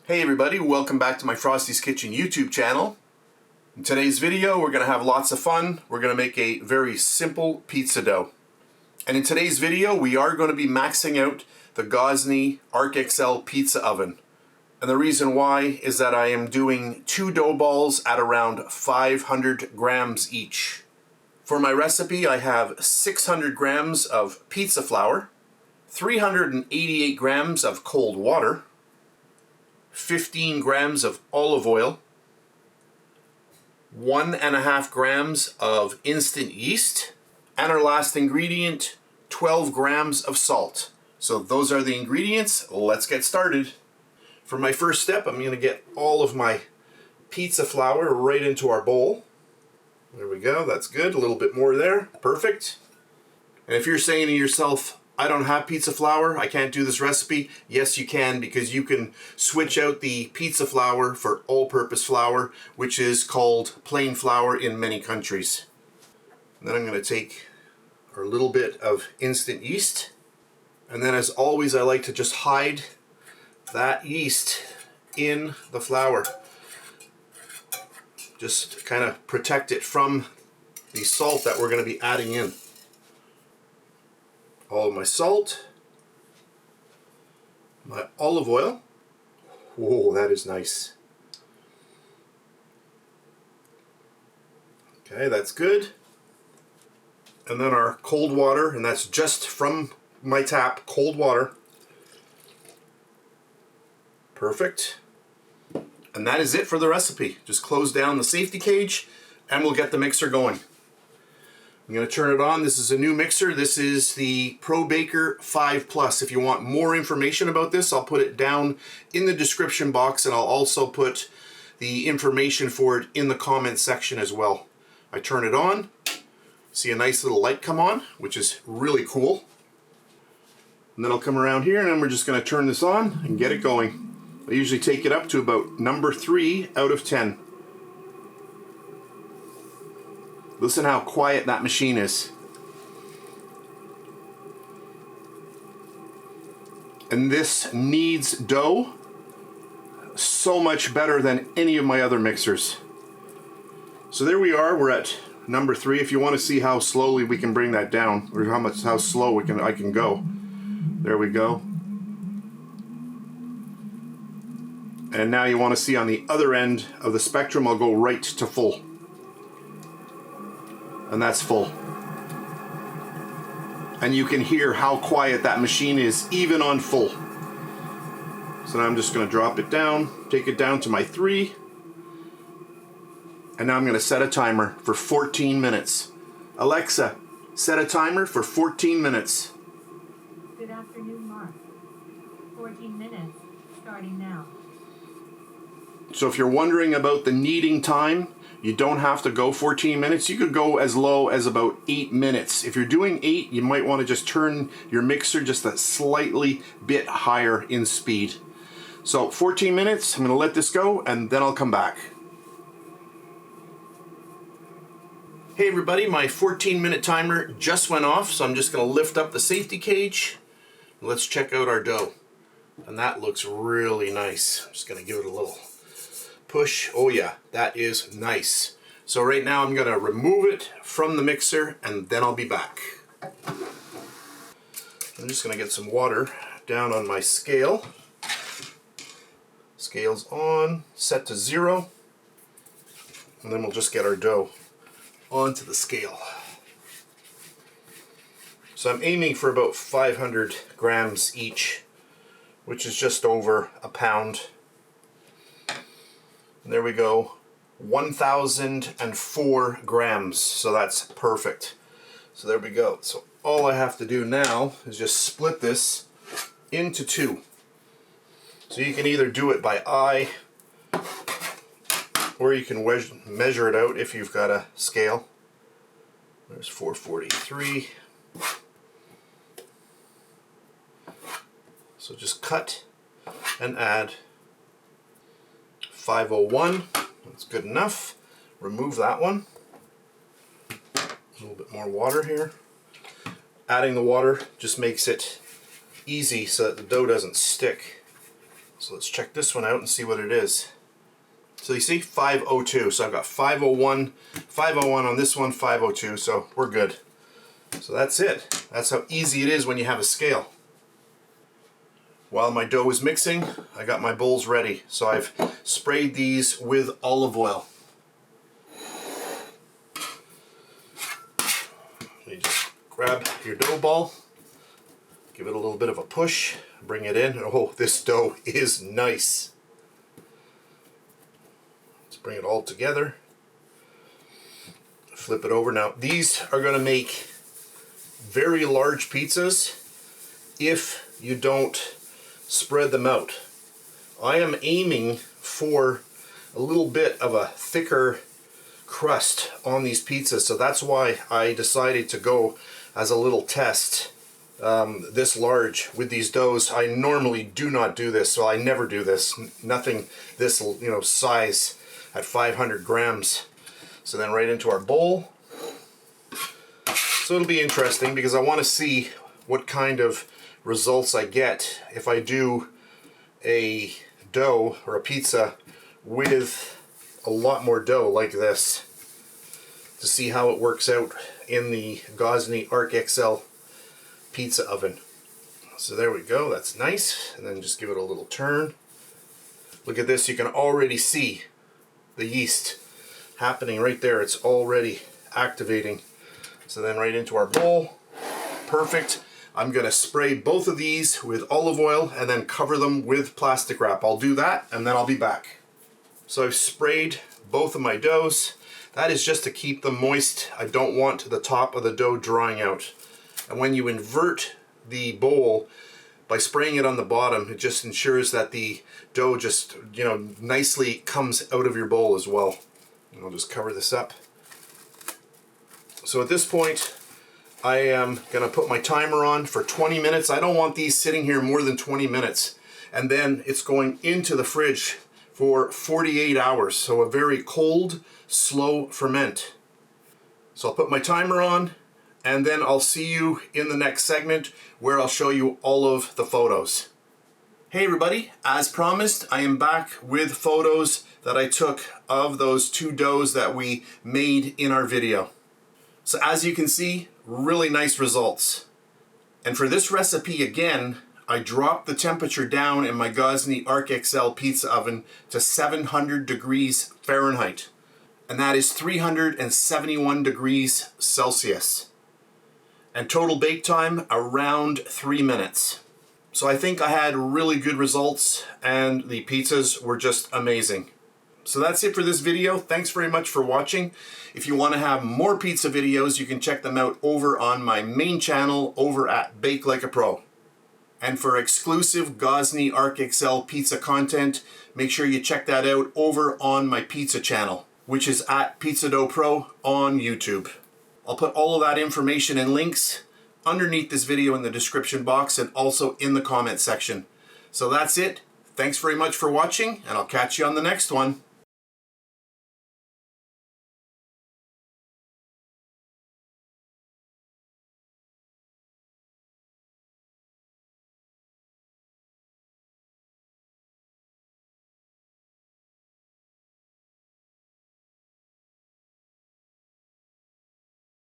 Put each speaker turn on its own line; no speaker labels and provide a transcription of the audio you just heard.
Hey everybody, welcome back to my Frosty's Kitchen YouTube channel. In today's video we're going to have lots of fun. We're going to make a very simple pizza dough. And in today's video we are going to be maxing out the Gozney Arc XL pizza oven. And the reason why is that I am doing 2 dough balls at around 500 grams each. For my recipe I have 600 grams of pizza flour, 388 grams of cold water, 15 grams of olive oil, 1.5 grams of instant yeast, and our last ingredient, 12 grams of salt. So those are the ingredients. Let's get started. For my first step, I'm going to get all of my pizza flour right into our bowl. There we go, that's good. A little bit more there. Perfect. And if you're saying to yourself, I don't have pizza flour, I can't do this recipe. Yes, you can, because you can switch out the pizza flour for all-purpose flour, which is called plain flour in many countries. And then I'm going to take our little bit of instant yeast. And then as always, I like to just hide that yeast in the flour. Just kind of protect it from the salt that we're going to be adding in. All of my salt, my olive oil. Whoa, that is nice. Okay, that's good. And then our cold water, and that's just from my tap, cold water. Perfect. And that is it for the recipe. Just close down the safety cage and we'll get the mixer going. I'm going to turn it on. This is a new mixer. This is the Pro Baker 5 Plus. If you want more information about this, I'll put it down in the description box, and I'll also put the information for it in the comment section as well. I turn it on, see a nice little light come on, which is really cool. And then I'll come around here and then we're just going to turn this on and get it going. I usually take it up to about number 3 out of 10. Listen how quiet that machine is. And this kneads dough so much better than any of my other mixers. So there we are, we're at number 3. If you want to see how slowly we can bring that down, or how slow I can go. There we go. And now you want to see on the other end of the spectrum, I'll go right to full. And that's full. And you can hear how quiet that machine is even on full. So now I'm just going to drop it down, take it down to my 3. And now I'm going to set a timer for 14 minutes. Alexa, set a timer for 14 minutes.
Good afternoon, Mark. 14 minutes, starting now.
So if you're wondering about the kneading time, you don't have to go 14 minutes. You could go as low as about 8 minutes. If you're doing 8, you might want to just turn your mixer just a slightly bit higher in speed. So 14 minutes, I'm going to let this go and then I'll come back. Hey everybody, my 14-minute timer just went off, so I'm just going to lift up the safety cage. Let's check out our dough. And that looks really nice. I'm just going to give it a little push. Oh yeah, that is nice. So right now I'm going to remove it from the mixer and then I'll be back. I'm just going to get some water down on my scale. Scale's on, set to 0. And then we'll just get our dough onto the scale. So I'm aiming for about 500 grams each, which is just over a pound. There we go, 1,004 grams, so that's perfect. So there we go. So all I have to do now is just split this into 2. So you can either do it by eye, or you can measure it out if you've got a scale. There's 443. So just cut and add 501, that's good enough. Remove that one. A little bit more water here. Adding the water just makes it easy so that the dough doesn't stick. So let's check this one out and see what it is. So you see 502. So I've got 501 on this one, 502. So we're good. So that's it. That's how easy it is when you have a scale. While my dough is mixing, I got my bowls ready. So I've sprayed these with olive oil. You just grab your dough ball, give it a little bit of a push, bring it in. Oh, this dough is nice. Let's bring it all together. Flip it over. Now, these are going to make very large pizzas if you don't spread them out. I am aiming for a little bit of a thicker crust on these pizzas, so that's why I decided to go as a little test this large with these doughs. I normally do not do this, so I never do this. Nothing this size at 500 grams. So then right into our bowl. So it'll be interesting because I want to see what kind of results I get if I do a dough or a pizza with a lot more dough like this, to see how it works out in the Gozney Arc XL pizza oven. So there we go, that's nice. And then just give it a little turn. Look at this, you can already see the yeast happening right there. It's already activating. So then right into our bowl. Perfect. I'm going to spray both of these with olive oil and then cover them with plastic wrap. I'll do that and then I'll be back. So I've sprayed both of my doughs. That is just to keep them moist. I don't want the top of the dough drying out. And when you invert the bowl by spraying it on the bottom, it just ensures that the dough just, nicely comes out of your bowl as well. And I'll just cover this up. So at this point, I am going to put my timer on for 20 minutes. I don't want these sitting here more than 20 minutes. And then it's going into the fridge for 48 hours. So a very cold, slow ferment. So I'll put my timer on and then I'll see you in the next segment where I'll show you all of the photos. Hey everybody, as promised, I am back with photos that I took of those two doughs that we made in our video. So as you can see, really nice results. And for this recipe again, I dropped the temperature down in my Gozney Arc XL pizza oven to 700 degrees Fahrenheit. And that is 371 degrees Celsius. And total bake time around 3 minutes. So I think I had really good results and the pizzas were just amazing. So that's it for this video. Thanks very much for watching. If you want to have more pizza videos, you can check them out over on my main channel over at Bake Like a Pro. And for exclusive Gozney Arc XL pizza content, make sure you check that out over on my pizza channel, which is at Pizza Dough Pro on YouTube. I'll put all of that information and links underneath this video in the description box and also in the comment section. So that's it. Thanks very much for watching, and I'll catch you on the next one.